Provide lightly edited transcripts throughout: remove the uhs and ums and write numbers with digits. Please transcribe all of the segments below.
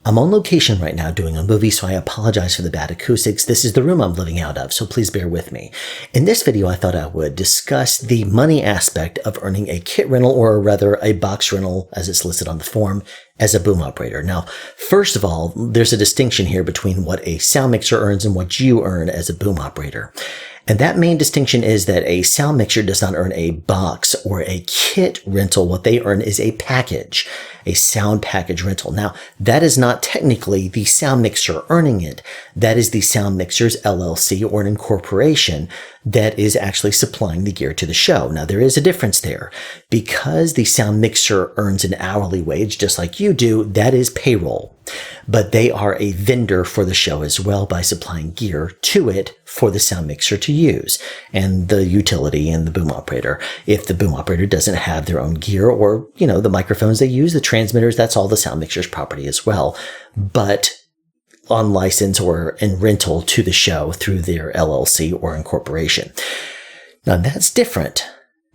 I'm on location right now doing a movie, so I apologize for the bad acoustics. This is the room I'm living out of, so please bear with me. In this video, I thought I would discuss the money aspect of earning a kit rental, or rather a box rental as it's listed on the form, as a boom operator. Now, first of all, there's a distinction here between what a sound mixer earns and what you earn as a boom operator. And that main distinction is that a sound mixer does not earn a box or a kit rental. What they earn is a package, a sound package rental. Now, that is not technically the sound mixer earning it. That is the sound mixer's LLC or an incorporation that is actually supplying the gear to the show. Now, there is a difference there. Because the sound mixer earns an hourly wage, just like you do, that is payroll. But they are a vendor for the show as well by supplying gear to it for the sound mixer to use, and the utility and the boom operator. If the boom operator doesn't have their own gear or, the microphones they use, the transmitters, that's all the sound mixer's property as well. But on license or in rental to the show through their LLC or incorporation. Now that's different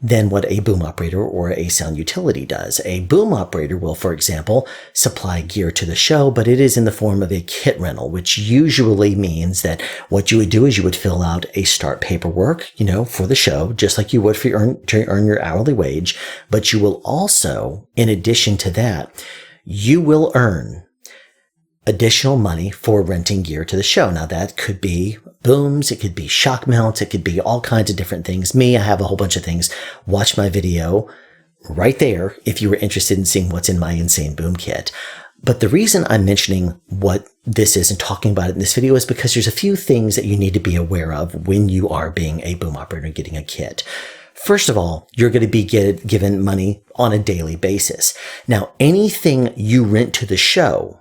than what a boom operator or a sound utility does. A boom operator will, for example, supply gear to the show, but it is in the form of a kit rental, which usually means that what you would do is you would fill out a start paperwork, for the show, just like you would to earn your hourly wage. But you will also, in addition to that, you will earn additional money for renting gear to the show. Now that could be booms, it could be shock mounts, it could be all kinds of different things. I have a whole bunch of things. Watch my video right there if you were interested in seeing what's in my insane boom kit. But the reason I'm mentioning what this is and talking about it in this video is because there's a few things that you need to be aware of when you are being a boom operator and getting a kit. First of all, you're going to be given money on a daily basis. Now, anything you rent to the show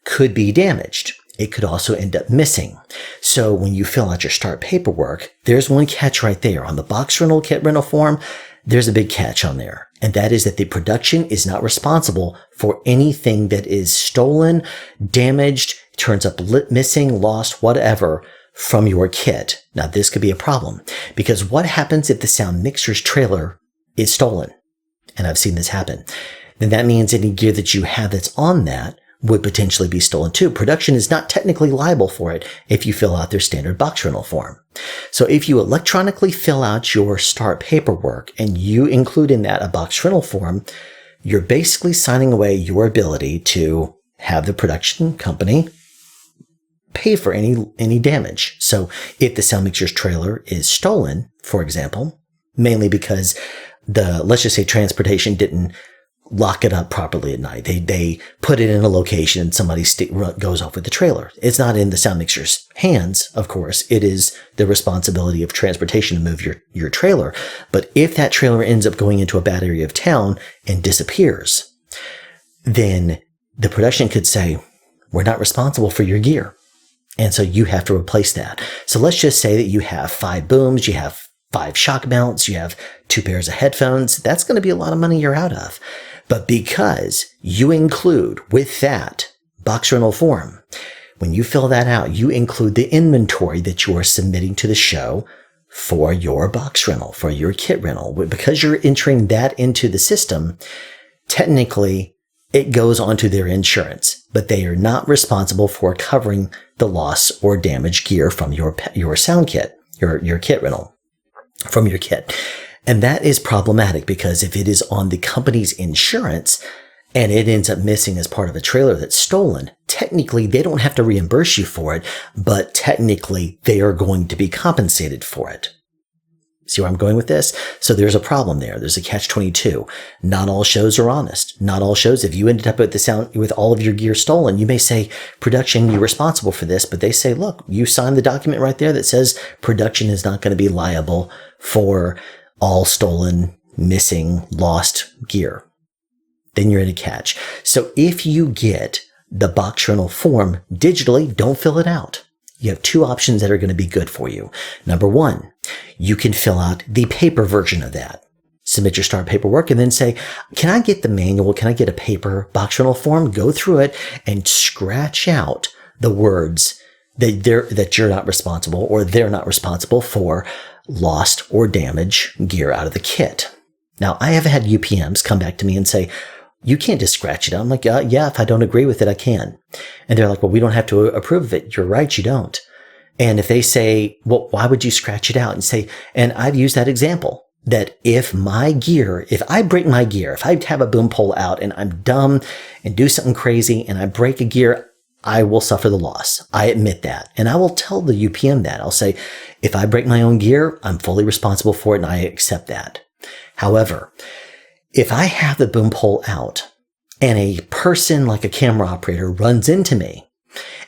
could be damaged. It could also end up missing. So when you fill out your start paperwork, there's one catch right there. On the box rental, kit rental form, there's a big catch on there. And that is that the production is not responsible for anything that is stolen, damaged, turns up missing, lost, whatever from your kit. Now this could be a problem because what happens if the sound mixer's trailer is stolen? And I've seen this happen. Then that means any gear that you have that's on that would potentially be stolen too. Production is not technically liable for it if you fill out their standard box rental form. So if you electronically fill out your start paperwork and you include in that a box rental form, you're basically signing away your ability to have the production company pay for any damage. So if the sound mixer's trailer is stolen, for example, mainly because let's just say transportation didn't lock it up properly at night. They put it in a location and somebody goes off with the trailer. It's not in the sound mixer's hands, of course. It is the responsibility of transportation to move your trailer. But if that trailer ends up going into a bad area of town and disappears, then the production could say, we're not responsible for your gear. And so you have to replace that. So let's just say that you have 5 booms, you have 5 shock mounts, you have 2 pairs of headphones. That's going to be a lot of money you're out of. But because you include with that box rental form, when you fill that out, you include the inventory that you are submitting to the show for your box rental, for your kit rental. Because you're entering that into the system, technically it goes onto their insurance, but they are not responsible for covering the loss or damaged gear from your sound kit, your kit rental from your kit. And that is problematic because if it is on the company's insurance and it ends up missing as part of a trailer that's stolen, technically they don't have to reimburse you for it, but technically they are going to be compensated for it. See where I'm going with this? So there's a problem there. There's a catch-22. Not all shows are honest. Not all shows. If you ended up with all of your gear stolen, you may say, production, you're responsible for this. But they say, look, you signed the document right there that says production is not going to be liable for all stolen, missing, lost gear. Then you're in a catch. So if you get the box rental form digitally, don't fill it out. You have 2 options that are going to be good for you. Number 1, you can fill out the paper version of that. Submit your start paperwork and then say, can I get the manual? Can I get a paper box rental form? Go through it and scratch out the words that you're not responsible or they're not responsible for lost or damaged gear out of the kit. Now, I have had UPMs come back to me and say, You can't just scratch it out. I'm like, yeah, if I don't agree with it, I can. And they're like, well, we don't have to approve of it. You're right, you don't. And if they say, well, why would you scratch it out? And say, and I've used that example, that if I break my gear, if I have a boom pole out and I'm dumb and do something crazy and I break a gear, I will suffer the loss. I admit that. And I will tell the UPM that. I'll say, if I break my own gear, I'm fully responsible for it and I accept that. However, if I have the boom pole out and a person like a camera operator runs into me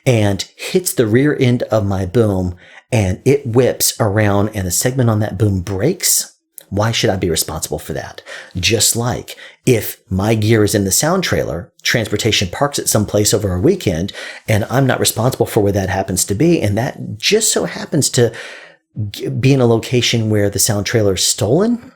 and hits the rear end of my boom and it whips around and a segment on that boom breaks, why should I be responsible for that? Just like if my gear is in the sound trailer, transportation parks at some place over a weekend, and I'm not responsible for where that happens to be, and that just so happens to be in a location where the sound trailer is stolen,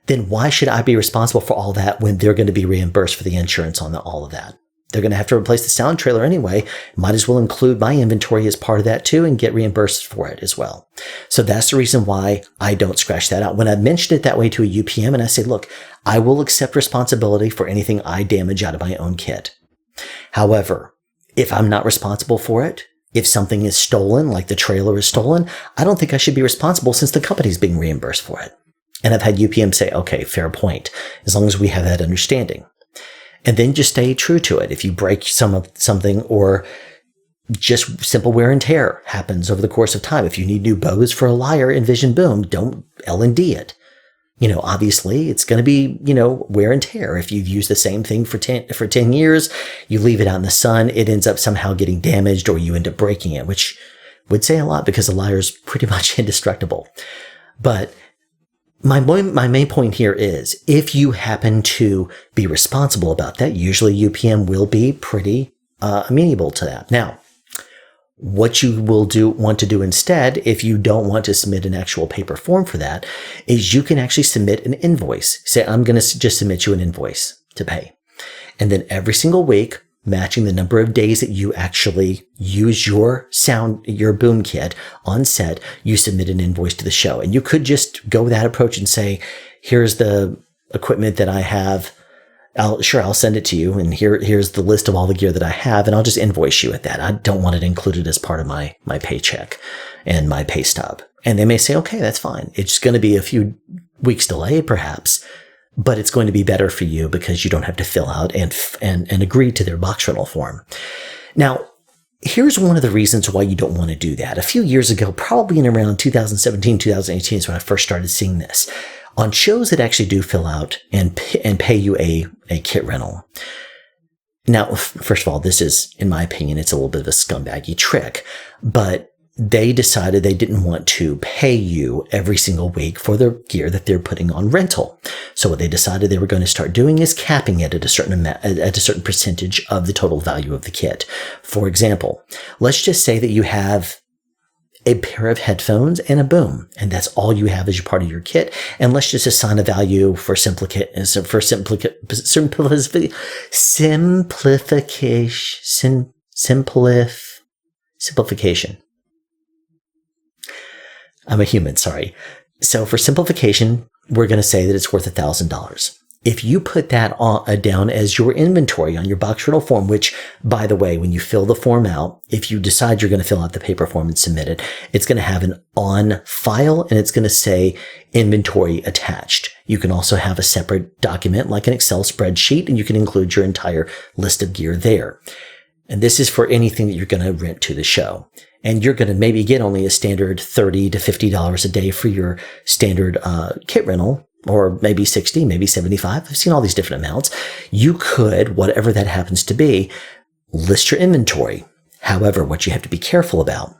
then why should I be responsible for all that when they're going to be reimbursed for the insurance on all of that? They're going to have to replace the sound trailer anyway. Might as well include my inventory as part of that too and get reimbursed for it as well. So that's the reason why I don't scratch that out. When I mentioned it that way to a UPM and I say, look, I will accept responsibility for anything I damage out of my own kit. However, if I'm not responsible for it, if something is stolen, like the trailer is stolen, I don't think I should be responsible since the company's being reimbursed for it. And I've had UPM say, okay, fair point, as long as we have that understanding. And then just stay true to it. If you break something or just simple wear and tear happens over the course of time. If you need new bows for a lyre in Vision Boom, don't L&D it. Obviously it's going to be, wear and tear. If you've used the same thing for 10 years, you leave it out in the sun, it ends up somehow getting damaged or you end up breaking it, which would say a lot because the lyre is pretty much indestructible. But my main point here is if you happen to be responsible about that, usually UPM will be pretty amenable to that. Now, what you will want to do instead, if you don't want to submit an actual paper form for that, is you can actually submit an invoice. Say, I'm going to just submit you an invoice to pay. And then every single week, matching the number of days that you actually use your boom kit on set, you submit an invoice to the show. And you could just go with that approach and say, here's the equipment that I have. I'll send it to you. And here's the list of all the gear that I have. And I'll just invoice you with that. I don't want it included as part of my paycheck and my pay stub. And they may say, okay, that's fine. It's going to be a few weeks delay, perhaps, but it's going to be better for you because you don't have to fill out and agree to their box rental form. Now, here's one of the reasons why you don't want to do that. A few years ago, probably in around 2017, 2018 is when I first started seeing this. On shows that actually do fill out and pay you a kit rental. Now, first of all, this is, in my opinion, it's a little bit of a scumbaggy trick, but they decided they didn't want to pay you every single week for their gear that they're putting on rental. So what they decided they were going to start doing is capping it at a certain percentage of the total value of the kit. For example, let's just say that you have a pair of headphones and a boom, and that's all you have as your part of your kit. And let's just assign a value for simplification. I'm a human, sorry. So for simplification, we're going to say that it's worth $1,000. If you put that down as your inventory on your box rental form, which, by the way, when you fill the form out, if you decide you're going to fill out the paper form and submit it, it's going to have an on file and it's going to say inventory attached. You can also have a separate document like an Excel spreadsheet, and you can include your entire list of gear there. And this is for anything that you're going to rent to the show. And you're going to maybe get only a standard $30 to $50 a day for your standard kit rental, or maybe 60, maybe 75. I've seen all these different amounts. You could, whatever that happens to be, list your inventory. However, what you have to be careful about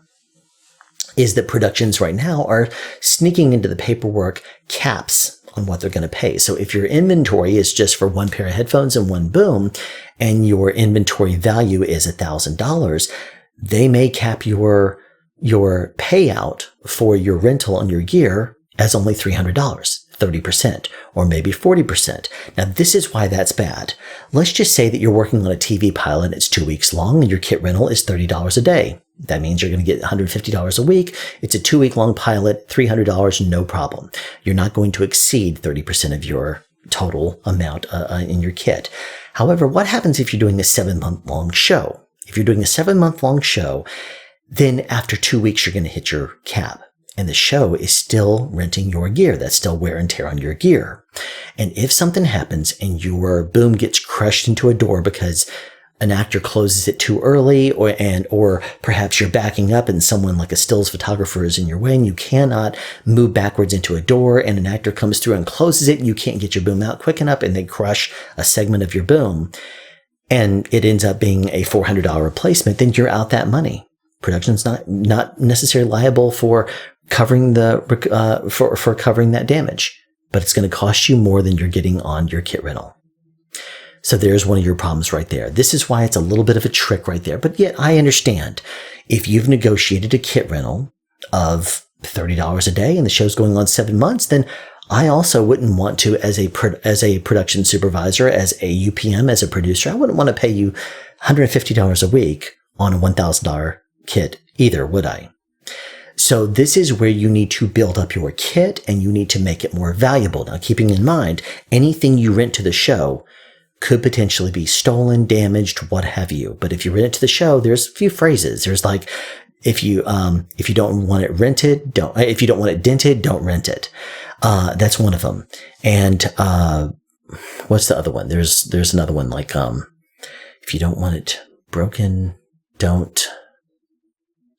is that productions right now are sneaking into the paperwork caps on what they're going to pay. So if your inventory is just for one pair of headphones and one boom, and your inventory value is $1,000, they may cap your payout for your rental on your gear as only $300, 30%, or maybe 40%. Now, this is why that's bad. Let's just say that you're working on a TV pilot, it's 2 weeks long, and your kit rental is $30 a day. That means you're going to get $150 a week. It's a 2 week long pilot, $300, no problem. You're not going to exceed 30% of your total amount in your kit. However, what happens if you're doing a 7-month-long show? If you're doing a 7-month-long show, then after 2 weeks, you're going to hit your cap. And the show is still renting your gear. That's still wear and tear on your gear. And if something happens and your boom gets crushed into a door because an actor closes it too early, or perhaps you're backing up and someone like a stills photographer is in your way and you cannot move backwards into a door, and an actor comes through and closes it and you can't get your boom out quick enough and they crush a segment of your boom and it ends up being a $400 replacement, then you're out that money. Production's not necessarily liable for covering for covering that damage, but it's going to cost you more than you're getting on your kit rental. So there's one of your problems right there. This is why it's a little bit of a trick right there. But yet I understand if you've negotiated a kit rental of $30 a day and the show's going on 7 months, then I also wouldn't want to, as a production supervisor, as a UPM, as a producer, I wouldn't want to pay you $150 a week on a $1,000 kit either, would I? So this is where you need to build up your kit and you need to make it more valuable. Now, keeping in mind, anything you rent to the show could potentially be stolen, damaged, what have you. But if you rent it to the show, there's a few phrases. There's like, if you don't want it rented, if you don't want it dented, don't rent it. That's one of them. And, what's the other one? There's another one like, if you don't want it broken, don't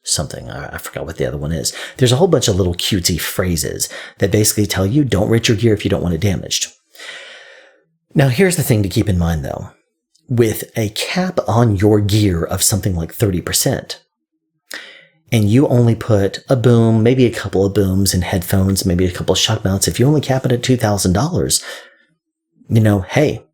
something. I forgot what the other one is. There's a whole bunch of little cutesy phrases that basically tell you don't rent your gear if you don't want it damaged. Now, here's the thing to keep in mind, though. With a cap on your gear of something like 30%, and you only put a boom, maybe a couple of booms and headphones, maybe a couple of shock mounts, if you only cap it at $2,000, hey,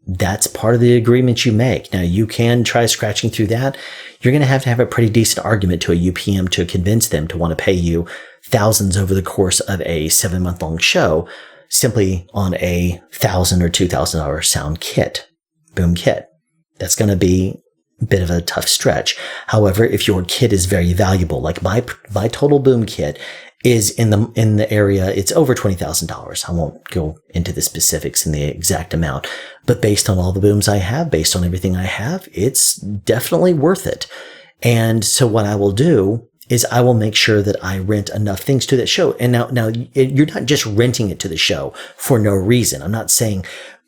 that's part of the agreement you make. Now, you can try scratching through that. You're going to have a pretty decent argument to a UPM to convince them to want to pay you thousands over the course of a 7-month-long show, simply on a $1,000 or $2,000 sound kit, boom kit. That's going to be a bit of a tough stretch. However, if your kit is very valuable, like my total boom kit is in the area, it's over $20,000. I won't go into the specifics and the exact amount, but based on all the booms I have, based on everything I have, it's definitely worth it. And so what I will do is I will make sure that I rent enough things to that show. And now you're not just renting it to the show for no reason. I'm not saying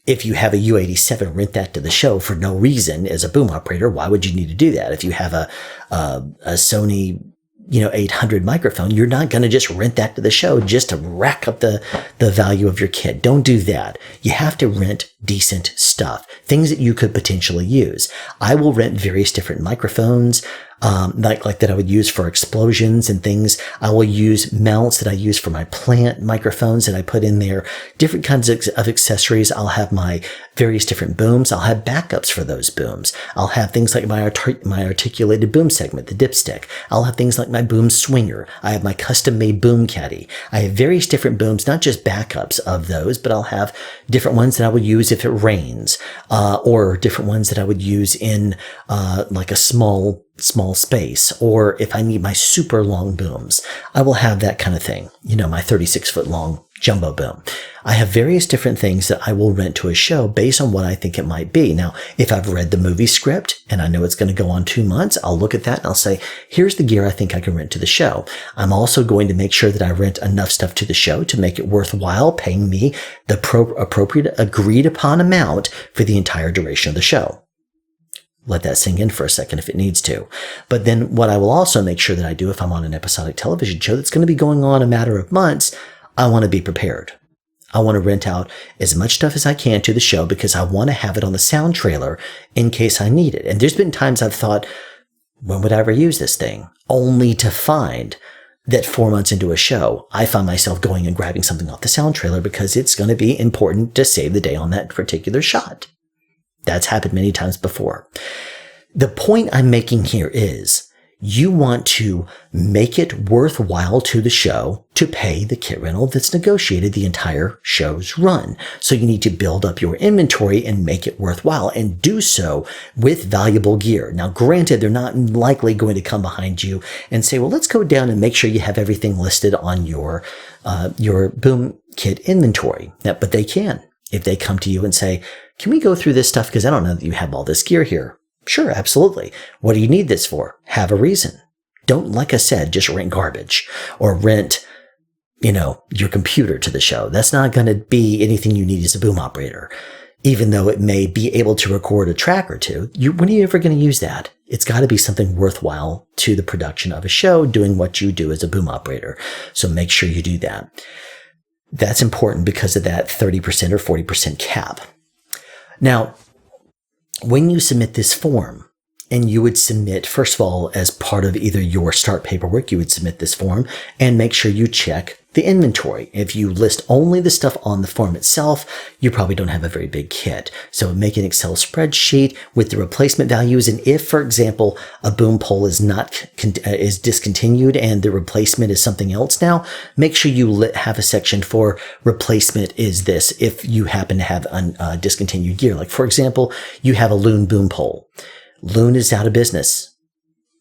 if you have a U87, rent that to the show for no reason as a boom operator. Why would you need to do that? If you have a Sony, 800 microphone, you're not going to just rent that to the show just to rack up the value of your kit. Don't do that. You have to rent decent stuff, things that you could potentially use. I will rent various different microphones, like that I would use for explosions and things. I will use mounts that I use for my plant microphones that I put in there, different kinds of accessories. I'll have my various different booms. I'll have backups for those booms. I'll have things like my articulated boom segment, the dipstick. I'll have things like my boom swinger. I have my custom made boom caddy. I have various different booms, not just backups of those, but I'll have different ones that I would use if it rains, or different ones that I would use in, like a small space, or if I need my super long booms, I will have that kind of thing. My 36-foot long jumbo boom. I have various different things that I will rent to a show based on what I think it might be. Now, if I've read the movie script and I know it's going to go on 2 months, I'll look at that and I'll say, here's the gear I think I can rent to the show. I'm also going to make sure that I rent enough stuff to the show to make it worthwhile paying me the appropriate agreed upon amount for the entire duration of the show. Let that sink in for a second if it needs to. But then what I will also make sure that I do if I'm on an episodic television show that's going to be going on a matter of months, I want to be prepared. I want to rent out as much stuff as I can to the show because I want to have it on the sound trailer in case I need it. And there's been times I've thought, when would I ever use this thing? Only to find that 4 months into a show, I find myself going and grabbing something off the sound trailer because it's going to be important to save the day on that particular shot. That's happened many times before. The point I'm making here is you want to make it worthwhile to the show to pay the kit rental that's negotiated the entire show's run. So you need to build up your inventory and make it worthwhile and do so with valuable gear. Now, granted, they're not likely going to come behind you and say, well, let's go down and make sure you have everything listed on your boom kit inventory. But they can. If they come to you and say, can we go through this stuff? Because I don't know that you have all this gear here. Sure, absolutely. What do you need this for? Have a reason. Don't, like I said, just rent garbage or rent, your computer to the show. That's not going to be anything you need as a boom operator. Even though it may be able to record a track or two, when are you ever going to use that? It's got to be something worthwhile to the production of a show, doing what you do as a boom operator. So make sure you do that. That's important because of that 30% or 40% cap. Now, when you submit this form, and you would submit, first of all, as part of either your start paperwork, you would submit this form and make sure you check the inventory. If you list only the stuff on the form itself, you probably don't have a very big kit. So make an Excel spreadsheet with the replacement values. And if, for example, a boom pole is discontinued and the replacement is something else now, make sure you have a section for replacement is this if you happen to have discontinued gear. Like, for example, you have a Loon boom pole. Loon is out of business.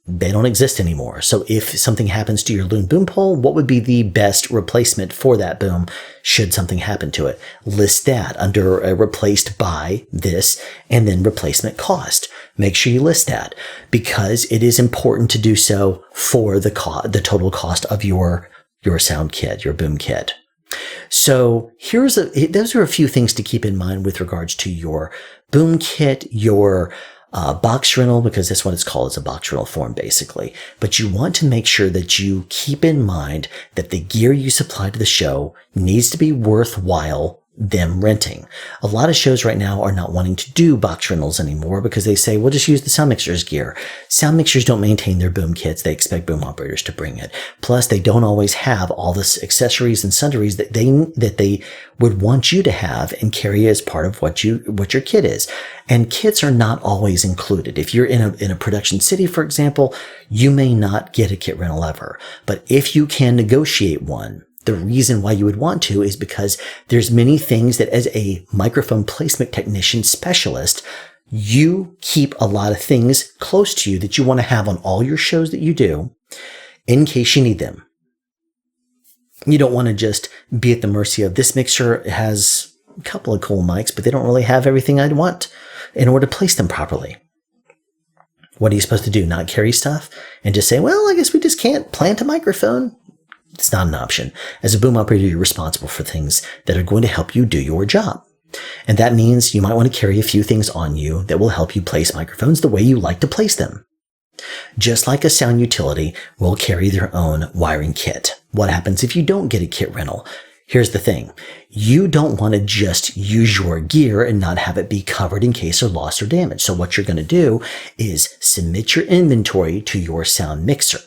They don't exist anymore. So if something happens to your Loon boom pole, what would be the best replacement for that boom should something happen to it? List that under replaced by this and then replacement cost. Make sure you list that because it is important to do so for the total cost of your sound kit, your boom kit. So those are a few things to keep in mind with regards to your boom kit, your box rental, because that's what it's called. It's a box rental form, basically. But you want to make sure that you keep in mind that the gear you supply to the show needs to be worthwhile them renting. A lot of shows right now are not wanting to do box rentals anymore because they say, we'll just use the sound mixers gear. Sound mixers don't maintain their boom kits. They expect boom operators to bring it. Plus, they don't always have all the accessories and sundries that they would want you to have and carry as part of what your kit is. And kits are not always included. If you're in a production city, for example, you may not get a kit rental ever. But if you can negotiate one, the reason why you would want to is because there's many things that as a microphone placement technician specialist, you keep a lot of things close to you that you want to have on all your shows that you do in case you need them. You don't want to just be at the mercy of this mixer has a couple of cool mics, but they don't really have everything I'd want in order to place them properly. What are you supposed to do? Not carry stuff and just say, well, I guess we just can't plant a microphone. It's not an option. As a boom operator, you're responsible for things that are going to help you do your job. And that means you might want to carry a few things on you that will help you place microphones the way you like to place them. Just like a sound utility will carry their own wiring kit. What happens if you don't get a kit rental? Here's the thing. You don't want to just use your gear and not have it be covered in case of loss or damage. So what you're going to do is submit your inventory to your sound mixer.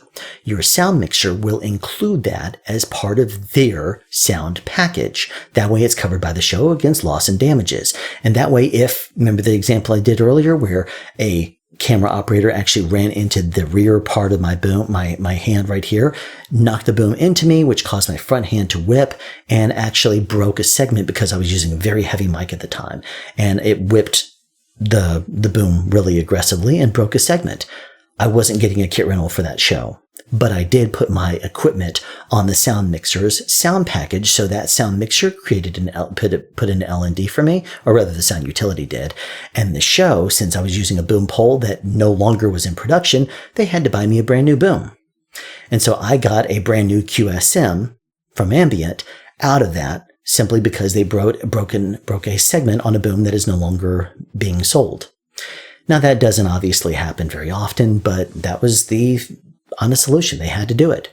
Your sound mixer will include that as part of their sound package. That way it's covered by the show against loss and damages. And that way remember the example I did earlier where a camera operator actually ran into the rear part of my boom, my hand right here, knocked the boom into me, which caused my front hand to whip and actually broke a segment because I was using a very heavy mic at the time. And it whipped the boom really aggressively and broke a segment. I wasn't getting a kit rental for that show, but I did put my equipment on the sound mixer's sound package. So that sound mixer created put an L&D for me, or rather the sound utility did. And the show, since I was using a boom pole that no longer was in production, they had to buy me a brand new boom. And so I got a brand new QSM from Ambient out of that simply because they broke a segment on a boom that is no longer being sold. Now that doesn't obviously happen very often, but that was the honest solution. They had to do it.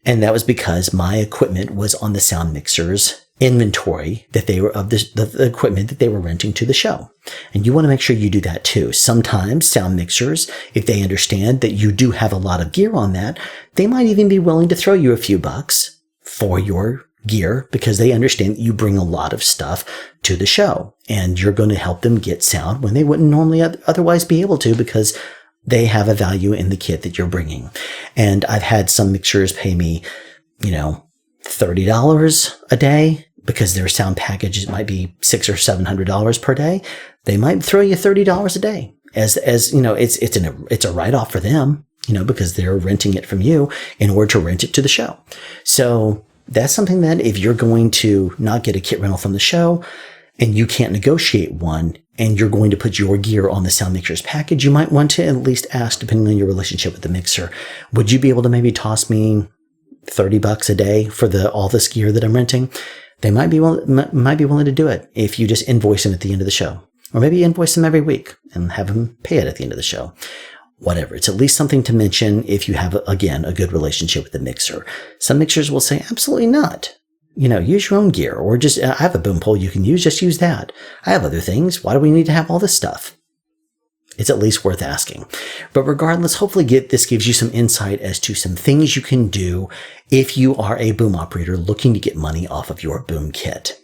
And that was because my equipment was on the sound mixer's inventory that they were of the equipment that they were renting to the show. And you want to make sure you do that too. Sometimes sound mixers, if they understand that you do have a lot of gear on that, they might even be willing to throw you a few bucks for your gear because they understand that you bring a lot of stuff to the show and you're going to help them get sound when they wouldn't normally otherwise be able to because they have a value in the kit that you're bringing. And I've had some mixers pay me, $30 a day because their sound packages might be $600 or $700 per day. They might throw you $30 a day as it's a write-off for them, because they're renting it from you in order to rent it to the show. So that's something that if you're going to not get a kit rental from the show and you can't negotiate one, and you're going to put your gear on the sound mixer's package, you might want to at least ask, depending on your relationship with the mixer, would you be able to maybe toss me $30 a day for all this gear that I'm renting? They might be willing to do it if you just invoice them at the end of the show. Or maybe invoice them every week and have them pay it at the end of the show. Whatever. It's at least something to mention if you have, again, a good relationship with the mixer. Some mixers will say, absolutely not. Use your own gear, or just, I have a boom pole you can use, just use that. I have other things. Why do we need to have all this stuff? It's at least worth asking. But regardless, hopefully this gives you some insight as to some things you can do if you are a boom operator looking to get money off of your boom kit.